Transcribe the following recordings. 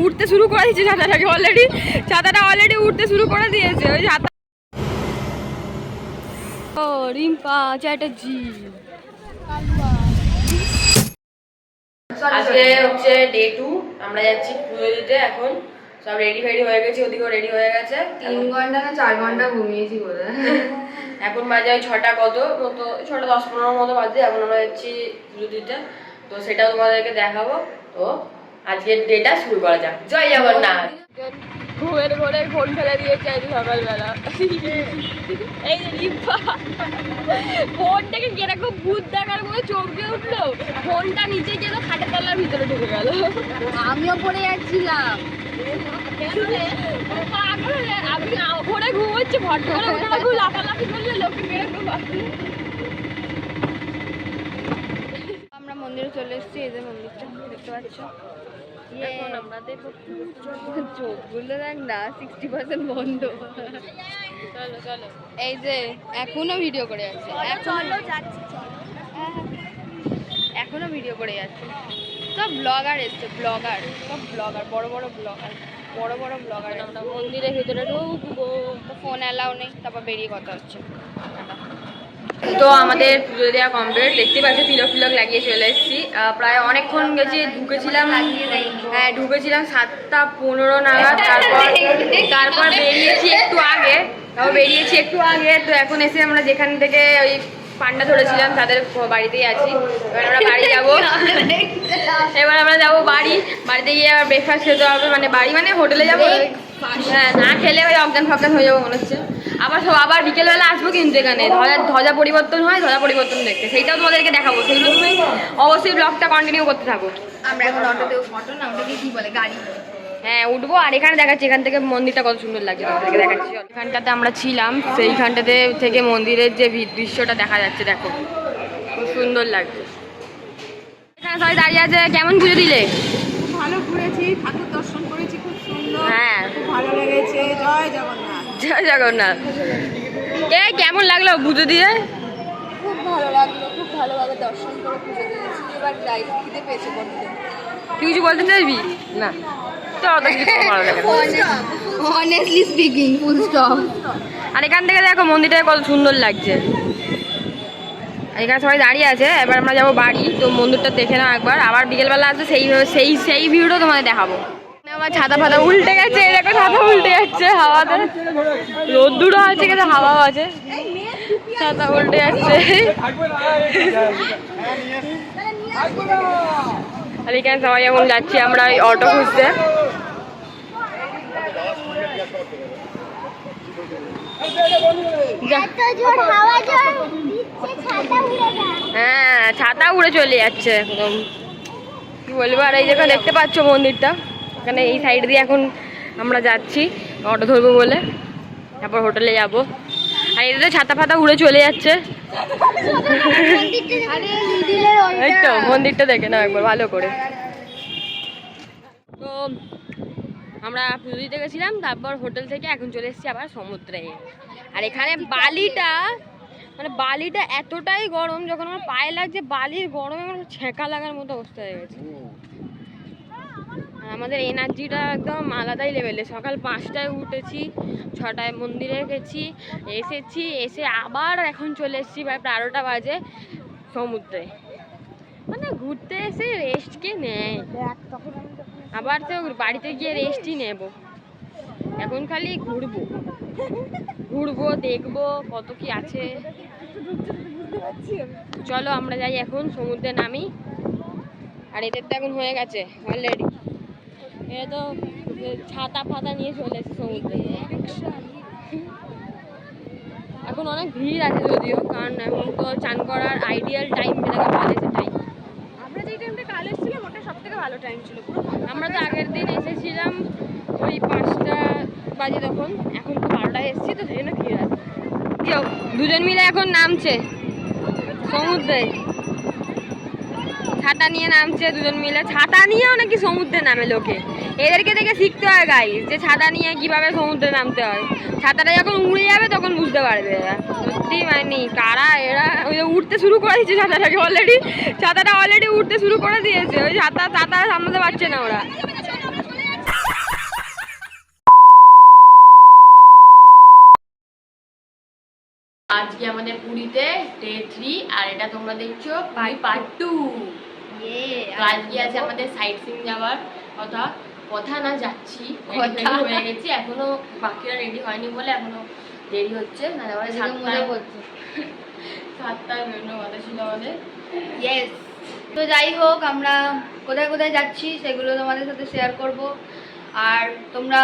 উঠতে শুরু করে দিয়েছে ছাতাটাকে অলরেডি, ছাতাটা অলরেডি উঠতে শুরু করে দিয়েছে ওই ছাতা। ও রিম্পা চ্যাটার্জি আজকে হচ্ছে ডে 2, আমরা যাচ্ছি পুজো দিতে। এখন সব রেডি ফেডি হয়ে গেছে, ওদিকেও রেডি হয়ে গেছে। 3 ঘন্টা না 4 ঘন্টা ঘুমিয়েছি বলে। এখন বাজে ওই 6টা কত মতো, 6টা 10-15 মতো বাজে। এখন আমরা যাচ্ছি পুজো দিতে, তো সেটাও তোমাদেরকে দেখাবো। তো আজকের ডেটা শুরু করা যাক। জয় জগন্নাথ। ঘুমের ঘরে ফোন ফেলে দিয়েছে আজ সকালবেলা। এই যে রিম্পা ফোনটাকে কিরকম ভূত দেখার মতো চমকে উঠলো, ফোনটা নিচে গেল, খাটের তলার ভিতরে ঢুকে গেল। আমিও পড়ে যাচ্ছিলাম। আমি ঘরে ঘুমোচ্ছি, ভট করে উঠে লাফালাফি করলে লোকে কিরকম। আমরা মন্দিরে চলে এসেছি, এই যে মন্দিরটা দেখতে পাচ্ছ। এখন আমরা দেখো চোখগুলো দেখ না, 60% বন্ধ। চলো চলো, এই যে এখনো ভিডিও করে যাচ্ছে, এখনো ভিডিও করে যাচ্ছে। সব ব্লগার এসছে, ব্লগার, সব ব্লগার, বড় বড় ব্লগার, বড় বড় ব্লগার। আমরা মন্দিরের ভিতরে ঢুকবো, তো ফোন অ্যালাউ নেই, তারপর বেরিয়ে কথা হচ্ছে। তো আমাদের পুজো দেওয়া কমপ্লিট। দেখতে পাচ্ছি তিলক ফিলক লাগিয়ে চলে এসেছি। প্রায় অনেকক্ষণ গেছি, ঢুকেছিলাম, হ্যাঁ ঢুকেছিলাম 7টা 15 নাগাদ। তারপর বেরিয়েছি একটু আগে, তো এখন এসে আমরা যেখান থেকে ওই পান্ডা ধরেছিলাম তাদের বাড়িতেই আছি। এবার আমরা যাবো বাড়িতে গিয়ে আবার ব্রেকফাস্ট খেতে হবে, মানে বাড়ি মানে হোটেলে যাবো। হ্যাঁ, না খেলে ওই অজ্ঞান ফজ্ঞান হয়ে যাবো মনে হচ্ছে। আবার বিকেলবেলা আসবো, কিন্তু এখানে ধ্বজা পরিবর্তন হয়, ধ্বজা পরিবর্তন দেখতে, সেইটাও তোমাদেরকে দেখাবো। সেগুলো তুমি অবশ্যই ব্লগটা কন্টিনিউ করতে থাকো। আমরা এখন অটোতে, অটো না ওটাকে কি বলে, গাড়ি, হ্যাঁ উঠবো। আর এখানে দেখাচ্ছি এখান থেকে মন্দিরটা কত সুন্দর লাগছে, তোমাদেরকে দেখাচ্ছি। এখানটাতে আমরা ছিলাম, সেইখানটাতে থেকে মন্দিরের যে দৃশ্যটা দেখা যাচ্ছে, দেখো খুব সুন্দর লাগছে। এখানে সবাই দাঁড়িয়ে আছে। কেমন পুজো দিলে? ভালো ঘুরেছি, ঠাকুর দর্শন করেছি, খুব সুন্দর, হ্যাঁ খুব ভালো লেগেছে। জয় জগন্নাথ। জয় জগন্নাথ। কেমন লাগলো পুজো দিয়ে? খুব ভালো লাগলো, খুব ভালোভাবে দর্শন করে পুজো দিয়েছি। এবার যাই, খিদে পেয়েছে বড্ড। তুই কিছু বলতে চাইবি না? তো অত কিছু ভালো লাগে না। Honestly speaking, full stop. আর এখান থেকে দেখো মন্দিরটা কত সুন্দর লাগছে। এখানে সবাই দাঁড়িয়ে আছে। এবার আমরা যাবো বাড়ি, তো মন্দিরটা দেখে নাও একবার। আবার বিকেলবেলা আসবে, সেই ভিউটা তোমাদের দেখাবো। আমার ছাতা ফাতা উল্টে গেছে, এরকম ছাতা উল্টে যাচ্ছে হাওয়াতে। রোদ্দুরও আছে, কিন্তু হাওয়াও আছে, ছাতা উল্টে যাচ্ছে। আর এখানে সবাই এখন যাচ্ছি আমরা ওই অটো খুঁজতে। হ্যাঁ, ছাতা উড়ে চলে যাচ্ছে একদম, কি বলবো। আর এই যেখানে দেখতে পাচ্ছ মন্দিরটা, এখানে এই সাইড দিয়ে এখন আমরা যাচ্ছি অটো ধরবো বলে, তারপর হোটেলে যাব। আর এটাতে ছাতা ফাতা উড়ে চলে যাচ্ছে। এই তো মন্দিরটা দেখে নাও একবার ভালো করে। তো আমরা পুজো দিতে গেছিলাম, তারপর হোটেল থেকে এখন চলে এসেছি আবার সমুদ্রে। আর এখানে বালিটা এতটাই গরম, যখন আমার পায়ে লাগছে বালির গরমে আমার ছেঁকা লাগার মতো অবস্থা হয়ে গেছে। আর আমাদের এনার্জিটা একদম আলাদাই লেভেলে। সকাল 5টায় উঠেছি, 6টায় মন্দিরে গেছি, এসে আবার এখন চলে এসেছি প্রায় 12টা বাজে সমুদ্রে। মানে ঘুরতে এসে রেস্ট কে নেয়, আবার তো বাড়িতে গিয়ে রেস্টই নেব। এখন খালি ঘুরবো দেখবো কত কি আছে। চলো আমরা যাই, এখন সমুদ্রে নামি। আর এদের তো এখন হয়ে গেছে অলরেডি, এরা তো ছাতা ফাতা নিয়ে চলে এসেছে সমুদ্রে। এখন অনেক ভিড় আছে যদিও, কারণ এখন তো চান করার আইডিয়াল টাইম যেটাকে বলে সেটাই। আমরা যেই টাইমটা কাল এসেছিলাম ওটা সব থেকে ভালো টাইম ছিল। আমরা তো আগের দিন এসেছিলাম ওই 5টা বাজে তখন, এখন তো 12টায় এসেছি, তো সেই জন্য ভিড় আছে। দুজন মিলে এখন নামছে সমুদ্রে, ছাতা নিয়ে নামছে দুজন মিলে। ছাতা নিয়েও নাকি সমুদ্রে নামে লোকে, এদেরকে দেখে শিখতে হয় গাইস, যে ছাতা নিয়ে কিভাবে সমুদ্রে নামতে হয়। ছাতাটা যখন উড়ে যাবে তখন বুঝতে পারবে। সত্যি মানে কারা এরা, ওই উঠতে শুরু করে দিয়েছে ছাতাটাকে অলরেডি, ছাতাটা অলরেডি উঠতে শুরু করে দিয়েছে। ওই ছাতা সামলাতে পারছে না ওরা। আজকে আমাদের পুরীতে ডে 3 আর এটা তোমরা দেখছো পার্ট 2। তো আজকে আছে আমাদের সাইট সিইং যাওয়ার কথা না যাচ্ছি, কথা হয়ে গেছি, এখনো বাকিরা রেডি হয়নি বলে এখনো দেরি হচ্ছে। না যাওয়ার 7টায় বেরোনোর কথা ছিল আমাদের। ইয়েস, তো যাই হোক আমরা কোথায় কোথায় যাচ্ছি সেগুলো তোমাদের সাথে শেয়ার করব। আর তোমরা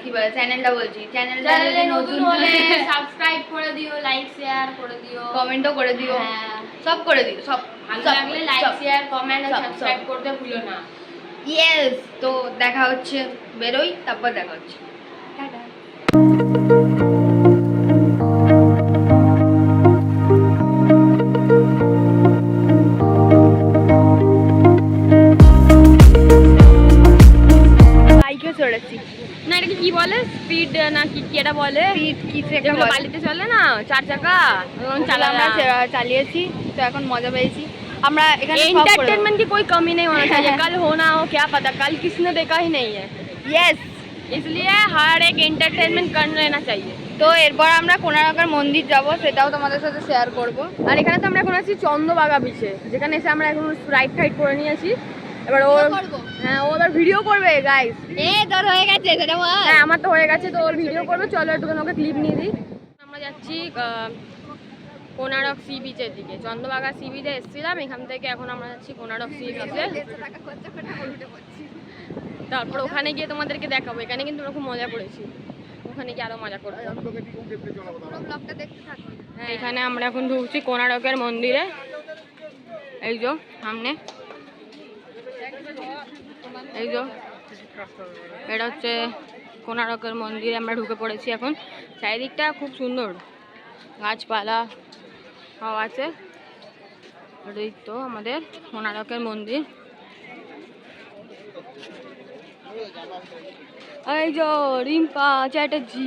কি বলে চ্যানেলটা বলছি, চ্যানেলটা নতুন হলে সাবস্ক্রাইব করে দিও, লাইক শেয়ার করে দিও, কমেন্টও করে দিও, হ্যাঁ সব করে দিও, সব ভালো লাগলে লাইক শেয়ার কমেন্ট আর সাবস্ক্রাইব করতে ভুলো না। ইয়েস, তো দেখা হচ্ছে, বেরোই তারপর দেখা হচ্ছে, টাটা। বাইকে চড়েছি না, এটাকে কি বলে, স্পিড না কি কি এটা বলে, যেগুলো বালিতে চলে না 4 চাকা, আমরা চালিয়েছি, তো এখন মজা পেয়েছি। আমরা এখানে एंटरटेनमेंट की कोई कमी नहीं होना चाहिए। कल होना हो क्या पता, कल किसी ने देखा ही नहीं है। ইয়েস, इसलिए हर एक एंटरटेनमेंट कर लेना चाहिए। তো এরপর আমরা কোনারকের মন্দির যাব, সেটাও তোমাদের সাথে শেয়ার করব। আর এখানে তো আমরা এখন আছি চন্দ্রবাগা বিচে, যেখানে এসে আমরা এখন রাইড ফাইড করে নিয়েছি। এবার ও হ্যাঁ ও এবার ভিডিও করবে গাইস। তোর হয়ে গেছে সেটা বল। হ্যাঁ আমার তো হয়ে গেছে, তো ওর ভিডিও করবে। চলো একটু ওকে ক্লিপ নিয়ে দিই। আমরা যাচ্ছি কোনারক সি বিচের দিকে। চন্দ্রবাগা সি বিচে এসেছিলাম, এখান থেকে এখন আমরা যাচ্ছি কোনারক সি বিচে। তারপর ওখানে গিয়ে তোমাদেরকে দেখাবো। এখানে কিন্তু আমরা খুব মজা করেছি, ওখানে গিয়ে আরো মজা করবো। হ্যাঁ, এখানে আমরা এখন ঢুকছি কোনারকের মন্দিরে। এই যে সামনে, এই যে এটা হচ্ছে কোনারকের মন্দিরে আমরা ঢুকে পড়েছি এখন। চারিদিকটা খুব সুন্দর, গাছপালা সব আছে। এই তো আমাদের কোনারকের মন্দির। এই যে রিম্পা চ্যাটার্জি।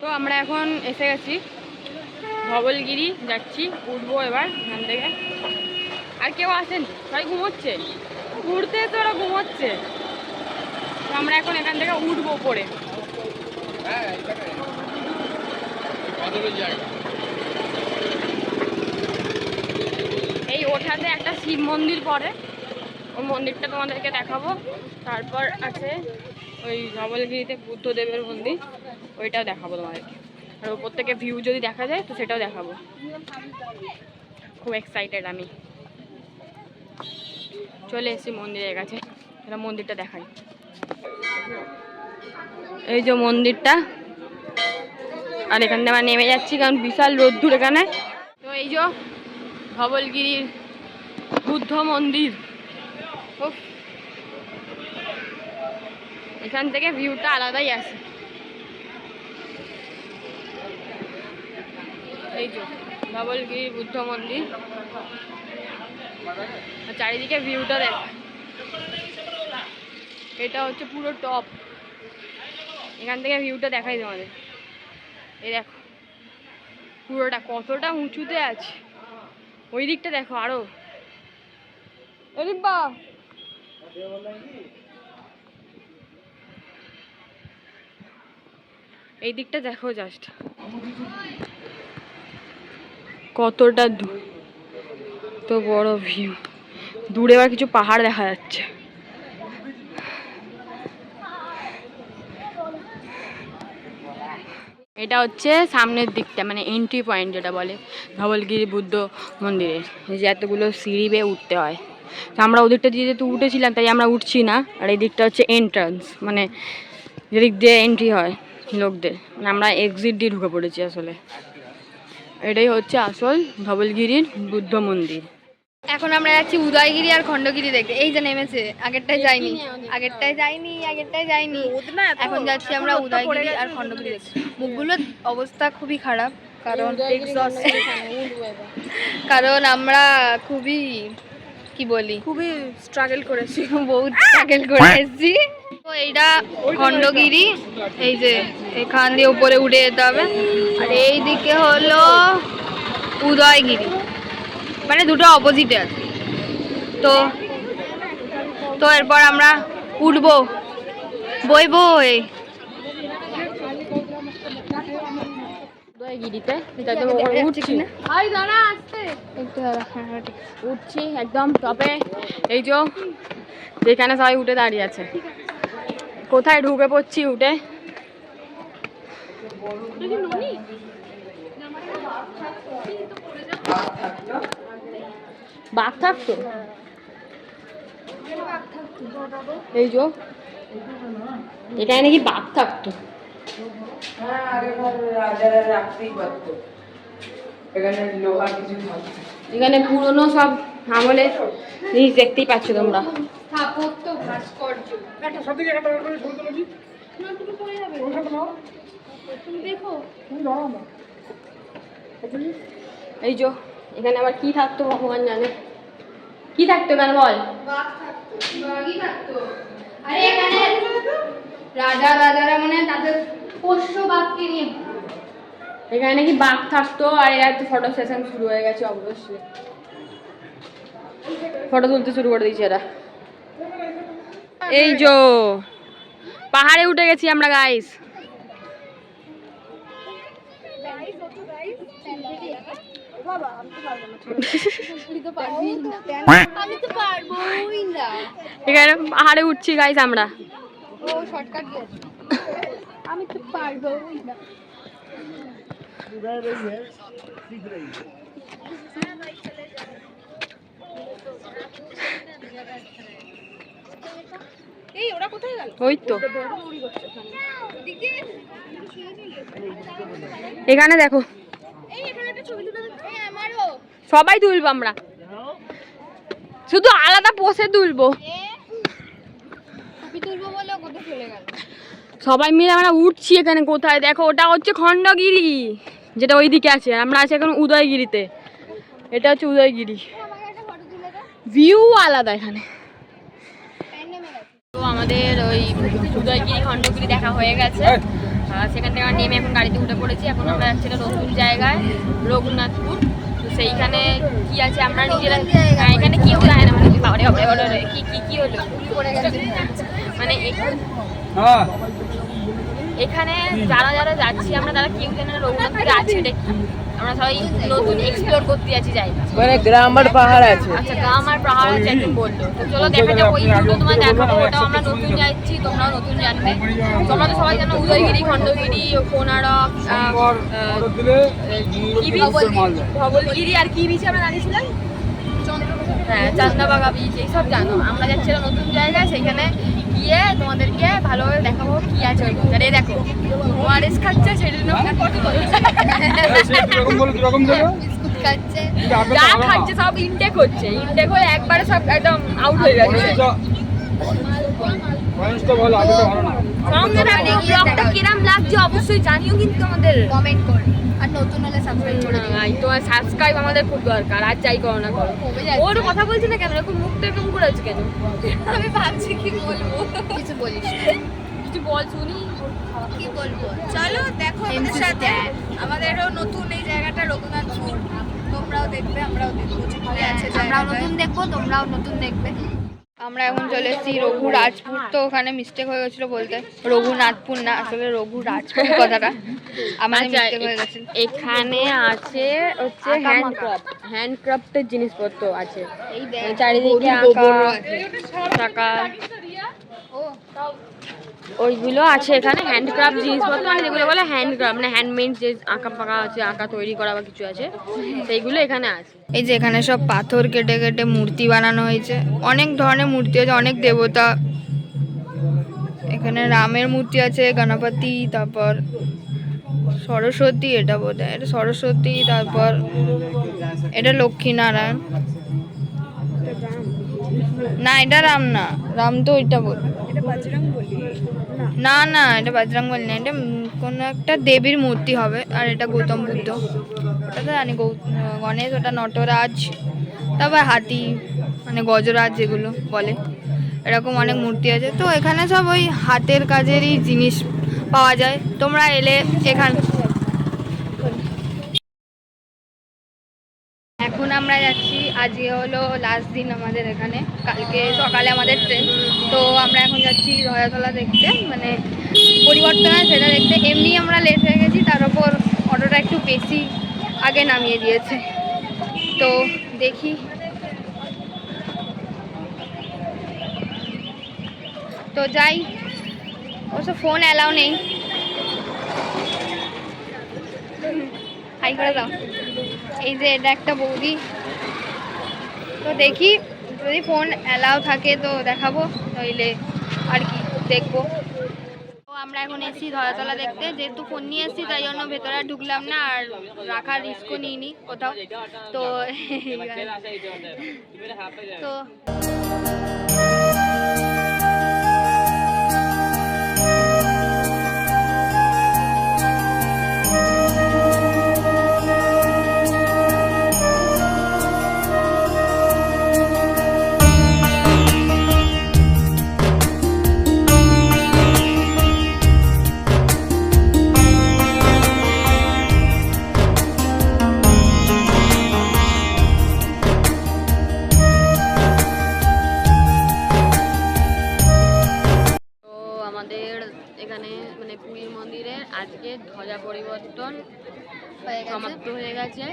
তো আমরা এখন এসে গেছি ধবলগিরি, যাচ্ছি, উঠবো এবার এখান থেকে। আর কেউ আসেনি, সবাই ঘুমোচ্ছে, ঘুরতে তো ওরা ঘুমোচ্ছে। তো আমরা এখন এখান থেকে উঠবো পরে। এই ওঠাতে একটা শিব মন্দির পড়ে, ওই মন্দিরটা তোমাদেরকে দেখাবো। তারপর আছে ওই ধবলগিরিতে বুদ্ধদেবের মন্দির, ওইটাও দেখাবো তোমাদেরকে। আর ওপর থেকে ভিউ যদি দেখা যায় তো সেটাও দেখাবো। খুব এক্সাইটেড আমি। চলে এসেছি মন্দিরের কাছে, এটা মন্দিরটা দেখাই। এই যে মন্দিরটা, আর এখান থেকে আমরা নেমে যাচ্ছি কারণ বিশাল রোদ্দুর এখানে। তো এই যে ধবলগিরির বুদ্ধ মন্দির, এখান থেকে ভিউটা আলাদাই আসে। এই যে ধবলগিরির বুদ্ধ মন্দির, চারিদিকে ভিউটা দেখ। এটা হচ্ছে পুরো টপ, এখান থেকে ভিউটা দেখাই তোমাদের। এই দেখো পুরোটা কতটা উঁচুতে আছে, ওই দিকটা দেখো আরো। এই দিকটা দেখো জাস্ট কতটা তো বড় ভিউ। দূরে আবার কিছু পাহাড় দেখা যাচ্ছে। এটা হচ্ছে সামনের দিকটা, মানে এন্ট্রি পয়েন্ট যেটা বলে ধবলগিরি বুদ্ধ মন্দিরের। এই যে এতগুলো সিঁড়ি বেয়ে উঠতে হয়, তো আমরা ওদিকটা দিয়ে যেহেতু উঠেছিলাম তাই আমরা উঠছি না। আর এই দিকটা হচ্ছে এন্ট্রান্স, মানে যেদিক দিয়ে এন্ট্রি হয় লোকদের, মানে আমরা এক্সিট দিয়ে ঢুকে পড়েছি আসলে। এটাই হচ্ছে আসল ধবলগিরির বুদ্ধ মন্দির। এখন আমরা যাচ্ছি উদয়গিরি আর খণ্ডগিরি দেখতে। এই যে নেমেছে, আগেরটায় যাইনি। এখন যাচ্ছি আমরা উদয়গিরি আর খণ্ডগিরি দেখতে। মুখগুলোর অবস্থা খুবই খারাপ, কারণ আমরা খুবই খুবই স্ট্রাগল করেছি, বহুত স্ট্রাগল করে এসেছি। তো এইটা খণ্ডগিরি, এই যে এখান দিয়ে উপরে উঠে যেতে হবে। আর এই দিকে হলো উদয়গিরি, মানে দুটো অপোজিটে আছে। তো তো এরপর আমরা উঠবো বই। উদয়গিরিতে একদম উঠছি না, একটু দাঁড়া, হ্যাঁ ঠিক আছে। উঠছি একদম টপে, এই যে যেখানে সবাই উঠে দাঁড়িয়ে আছে, কোথায় ঢুকে পড়ছি উঠে। বাঘ থাকতো, এই যে এখানে নাকি বাঘ থাকতো। এখানে পুরনো সব আমলের জিনিস দেখতেই পাচ্ছ তোমরা। স্থাপত্য ভাস্কর্য দেখো। এই যে এখানে আবার কি থাকতো ভগবান জানে, কি থাকতো এখানে বল? বাঘই থাকতো। আরে এখানে রাজারা মানে তাদের পোষ্য বাঘকে নিয়ে, এখানে নাকি বাঘ থাকতো। আর এরা তো ফটো সেশন শুরু হয়ে গেছে, অবশ্যই ফটো তুলতে শুরু করে দিয়েছে এরা। এই যে পাহাড়ে উঠে গেছি আমরা গাইস। এখানে পাহাড়ে উঠছি গাইস আমরা। আমি তো পারবো না। এই ওরা কোথায় গেল? ওই তো এখানে দেখো, সবাই তুলবো আমরা, শুধু আলাদা পোষে তুলবো। সবাই মিলে আমরা উঠছি এখানে। কোথায় দেখো, ওটা হচ্ছে খণ্ডগিরি, যেটা ওইদিকে আছে। আমরা আছি এখন উদয়গিরিতে। এটা হচ্ছে উদয়গিরি, ভিউ আলাদা এখানে। তো আমাদের ওই উদয়গিরি খণ্ডগিরি দেখা হয়ে গেছে। সেখান থেকে নেমে এখন গাড়িতে উঠে পড়েছি। এখন আমরা যাচ্ছি একটা নতুন জায়গায়, রঘুনাথপুর। তো সেইখানে কি আছে আমরা নিজেরা, এখানে কেউ যায় না, মানে বাবারে বাবারে কি হলো মানে এখানে যারা যারা যাচ্ছি আমরা, তারা কেউ জানে না রঘুনাথপুরে আছে এটা কি। আমরা সবাই নতুন এক্সপ্লোর করতে যাচ্ছি জায়গা, মানে গ্রাম আর পাহাড় আছে। আচ্ছা গ্রাম আর পাহাড় আছে একদম বললো। তো চলো দেখা যাক, ওই দুটো তোমার দেখাবো। ওটাও আমরা নতুন যাচ্ছি, তোমরাও নতুন জানবে। তোমরা তো সবাই জানো উদয়গিরি, খণ্ডগিরি, কোনারক, ধবলগিরি, আর কি বিচ আমরা জানিয়েছিলাম, হ্যাঁ চন্দ্রভাগা বিচ, এইসব জানো। আমরা যাচ্ছি একটা নতুন জায়গায়, সেখানে গিয়ে তোমাদেরকে ভালোভাবে দেখাবো কি আছে ওই ভিতরে। দেখো ওআরএস খাচ্ছে, সেটা যা খাচ্ছে সব ইনটেক হচ্ছে, ইনটেক হয়ে একবারে সব একদম আউট হয়ে গেছে। কিরম লাগছে অবশ্যই জানিও, কিন্তু আমাদের কমেন্ট করে, আর নতুন হলে সাবস্ক্রাইব করে দিও। তোমার সাবস্ক্রাইব আমাদের খুব দরকার, আর যাই করো না করো। ওর কথা বলছি না কেন, এরকম মুখটা এরকম করে আছে কেন? আমি ভাবছি কি বলবো, কিছু বলিস না, কিছু বল শুনি। কি বলবো? চলো দেখো আমাদের সাথে, আমাদেরও নতুন এই জায়গাটা রঘুনাথপুর। তোমরাও দেখবে, আমরাও দেখবো, যেখানে আছে আমরাও নতুন দেখবো, তোমরাও নতুন দেখবে। আমরা এখন চলে এসেছি রঘুরাজপুর। তো ওখানে মিস্টেক হয়ে গেছিল বলতে, রঘুনাথপুর না, আসলে রঘুরাজপুর কথাটা আমাদের মিস্টেক হয়ে গেছে। এখানে আছে হচ্ছে হ্যান্ডক্রাফটের জিনিসপত্র আছে, এই চারিদিকে আঁকা টাকা ওইগুলো আছে এখানে। হ্যান্ডক্রাফট জিনিসপত্র মানে যেগুলো বলে হ্যান্ডক্রাফট, মানে হ্যান্ডমেড যে আঁকা পাকা আছে, আঁকা তৈরি করা বা কিছু আছে, সেইগুলো এখানে আছে। এই যে এখানে সব পাথর কেটে কেটে মূর্তি বানানো হয়েছে, অনেক ধরনের মূর্তি আছে, অনেক দেবতা। এখানে রামের মূর্তি আছে, গণপতি, তারপর সরস্বতী, এটা বোধ হয় এটা সরস্বতী, তারপর এটা লক্ষ্মীনারায়ণ, না এটা রাম না, রাম তো ওইটা বল, না না এটা বজরংবলী না, এটা কোনো একটা দেবীর মূর্তি হবে। আর এটা গৌতম বুদ্ধ, ওটা তো জানি, গণেশ, ওটা নটরাজ, তারপর হাতি মানে গজরাজ যেগুলো বলে, এরকম অনেক মূর্তি আছে। তো এখানে সব ওই হাতের কাজেরই জিনিস পাওয়া যায়। তোমরা এলে এখানে। এখন আমরা যাচ্ছি, আজকে হলো লাস্ট দিন আমাদের এখানে, কালকে সকালে আমাদের ট্রেন। তো আমরা এখন যাচ্ছি রয়াতলা দেখতে, মানে পরিবর্তন হয় সেটা দেখতে। এমনি আমরা লেট হয়ে গেছি, তার উপর অটোটা একটু বেশি আগে নামিয়ে দিয়েছে। তো দেখি, তো যাই। অবশ্য ফোন অ্যালাউ নেই। হাই করে দাও। এই যে এটা একটা বৌদি। তো দেখি যদি ফোন অ্যালাউ থাকে তো দেখাবো, নইলে আর কি দেখবো। তো আমরা এখন এসেছি ধরাতলা দেখতে, যেহেতু ফোন নিয়ে এসেছি তাই জন্য ভেতরে আর ঢুকলাম না, আর রাখার রিস্কও নিইনি কোথাও। তো তো আমাদের এখানে মানে পুরীর মন্দিরের আজকে ধ্বজা পরিবর্তন সমাপ্ত হয়ে গেছে।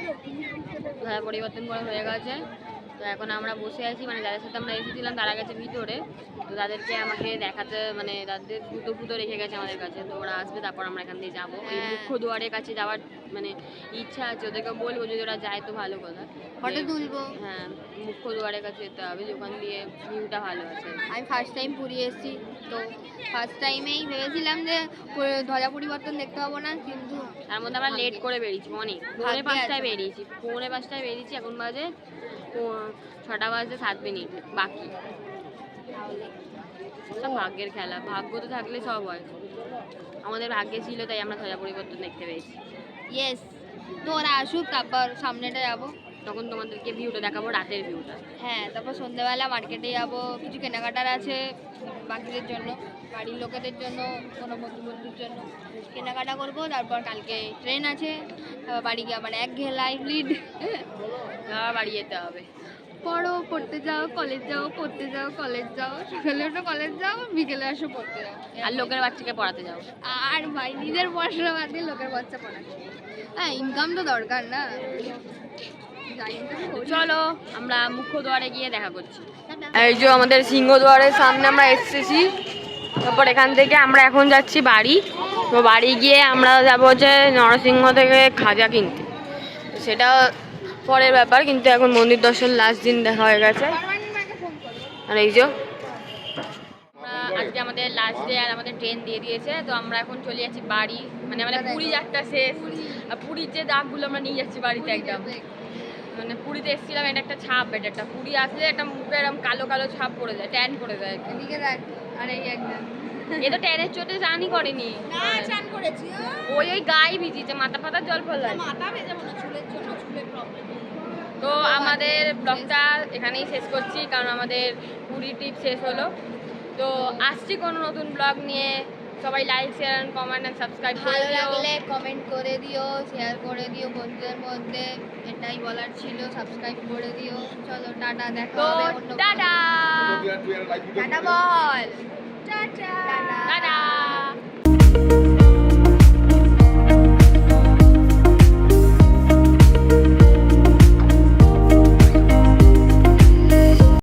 ধ্বজা পরিবর্তন করা হয়ে গেছে। তো এখন আমরা বসে আছি, মানে যাদের সাথে আমরা এসেছিলাম তারা গেছে ভিতরে। তো তাদেরকে আমাকে দেখাতে, মানে তাদের ফুটো রেখে গেছে আমাদের কাছে। তো ওরা আসবে, তারপর আমরা এখান দিয়ে যাবো। এই মুখ্য দুয়ারের কাছে যাওয়ার মানে ইচ্ছা আছে, ওদেরকে বলবো যদি ওরা যায় তো ভালো কথা। ফটো তুলবো। হ্যাঁ, মুখ্য দুয়ারের কাছে যেতে হবে, ওখান দিয়ে ভিউটা ভালো আছে। আমি ফার্স্ট টাইম পুরী এসেছি, তো ফার্স্ট টাইমেই ভেবেছিলাম যে ধ্বজা পরিবর্তন দেখতে পাবো না, কিন্তু তার মধ্যে আমরা লেট করে বেরিয়েছি, অনেক 4:45 বেরিয়েছি। 4:45 বেরিয়েছি, এখন বাজে 6:07 বাকি। সব ভাগ্যের খেলা, ভাগ্য তো থাকলে সব হয়। আমাদের ভাগ্যে ছিল তাই আমরা ধ্বজা পরিবর্তন দেখতে পেয়েছি। ইয়েস। তো ওরা আসুক, তারপর সামনেটা যাবো, তখন তোমাদেরকে ভিউটা দেখাবো, রাতের ভিউটা। হ্যাঁ। তারপর সন্ধ্যেবেলা মার্কেটে যাবো, কিছু কেনাকাটার আছে বাকিদের জন্য, বাড়ির লোকেদের জন্য, কোনো বন্ধুর জন্য কেনাকাটা করবো। তারপর কালকে ট্রেন আছে, তারপর বাড়ি গিয়ে আবার একঘেয়ে লাইফ লিড। আবার বাড়ি যেতে হবে। পড়ো, পড়তে যাও, কলেজ যাও, পড়তে যাও, কলেজ যাও, সকালে ওঠো কলেজ যাও, বিকেলে আসো পড়তে যাও, আর লোকের বাচ্চাকে পড়াতে যাও। আর ভাই নিজের পড়াশোনা বাদ দিয়ে লোকের বাচ্চা পড়াচ্ছে। হ্যাঁ, ইনকাম তো দরকার না। চলো আমরা মুখ্য দুয়ারে গিয়ে দেখা করছি। এই যে আমাদের সিংহদ্বারের সামনে আমরা এসেছি। তারপর এখান থেকে আমরা এখন যাচ্ছি বাড়ি। তো বাড়ি গিয়ে আমরা যাবো যে নরসিংহ থেকে খাজা কিনতে। তো সেটা পরের ব্যাপার, কিন্তু এখন মন্দির দর্শন লাস্ট দিন দেখা হয়ে গেছে। আর এই যে আজকে আমাদের লাস্ট ডে, আর আমাদের ট্রেন দিয়ে দিয়েছে। তো আমরা এখন চলে যাচ্ছি বাড়ি, মানে আমাদের পুরী যাত্রা শেষ। আর পুরীর যে দাগগুলো আমরা নিয়ে যাচ্ছি বাড়িতে একদম। মানে পুরীতে এসেছিলাম, এটা একটা ছাপ, এটা একটা পুরী আসলে একটা মুখে এরকম কালো কালো ছাপ পড়ে যায়, ট্যান করে যায়। এদিকে দেখ, আর এই একদম এ তো ট্যানের চোটে চানই করেনি, চান করেছি ওই গায়ে ভিজিয়েছে, মাথা পাতা জল ফেলা। মাথা ভেজাবো না, চুলের জন্য, চুলের প্রবলেম। তো আমাদের ব্লগটা এখানেই শেষ করছি, কারণ আমাদের পুরী ট্রিপ শেষ হলো। তো আসছি কোনো নতুন ব্লগ নিয়ে। সবাই like, share, comment and subscribe করে ভালো দিও। লাগলে কমেন্ট করে দিও, শেয়ার করে দিও বন্ধুদের মধ্যে, এটাই বলার ছিল। সাবস্ক্রাইব করে দিও। চলো টাটা, দেখা তো হবে অন্য। টাটা টাটা বল। টাটা। টাটা।